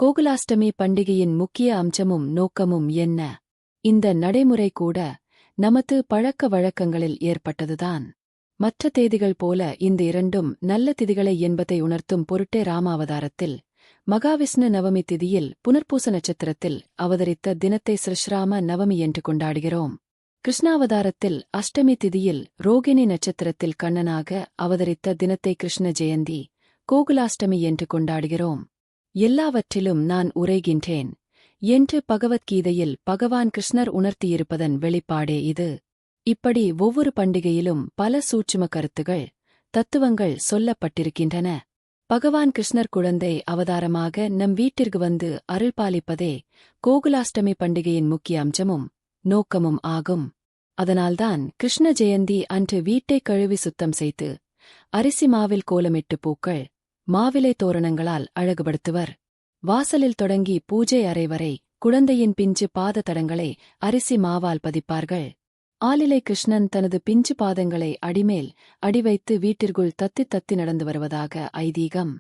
கோகுலாஷ்டமி பண்டிகையின் முக்கிய அம்சமும் நோக்கமும் என்ன? இந்த நடைமுறை கூட நமது பழக்க வழக்கங்களில் ஏற்பட்டதுதான். மற்ற தேதிகள் போல இந்த இரண்டும் நல்ல திதிகளை என்பதை உணர்த்தும் பொருட்டே ராமாவதாரத்தில் மகாவிஷ்ணு நவமி திதியில் புனர்பூச நட்சத்திரத்தில் அவதரித்த தினத்தை ஸ்ரீராம நவமி என்று கொண்டாடுகிறோம். கிருஷ்ணாவதாரத்தில் அஷ்டமி திதியில் ரோகிணி நட்சத்திரத்தில் கண்ணனாக அவதரித்த தினத்தை கிருஷ்ண ஜெயந்தி கோகுலாஷ்டமி என்று கொண்டாடுகிறோம். எல்லாவற்றிலும் நான் உரைகின்றேன் என்று பகவத்கீதையில் பகவான் கிருஷ்ணர் உணர்த்தியிருப்பதன் வெளிப்பாடே இது. இப்படி ஒவ்வொரு பண்டிகையிலும் பல சூட்சும கருத்துகள், தத்துவங்கள் சொல்லப்பட்டிருக்கின்றன. பகவான் கிருஷ்ணர் குழந்தை அவதாரமாக நம் வீட்டிற்கு வந்து அருள்பாலிப்பதே கோகுலாஷ்டமி பண்டிகையின் முக்கிய அம்சமும் நோக்கமும் ஆகும். அதனால்தான் கிருஷ்ண ஜெயந்தி அன்று வீட்டை கழுவி சுத்தம் செய்து அரிசி மாவில் கோலமிட்டு பூக்கள், மாவிலை தோரணங்களால் அழகுபடுத்துவர். வாசலில் தொடங்கி பூஜை அறை வரை குழந்தையின் பிஞ்சு பாத தடங்களை அரிசி மாவால் பதிப்பார்கள். ஆலிலை கிருஷ்ணன் தனது பிஞ்சு பாதங்களை அடிமேல் அடிவைத்து வீட்டிற்குள் தத்தி தத்தி நடந்து வருவதாக ஐதீகம்.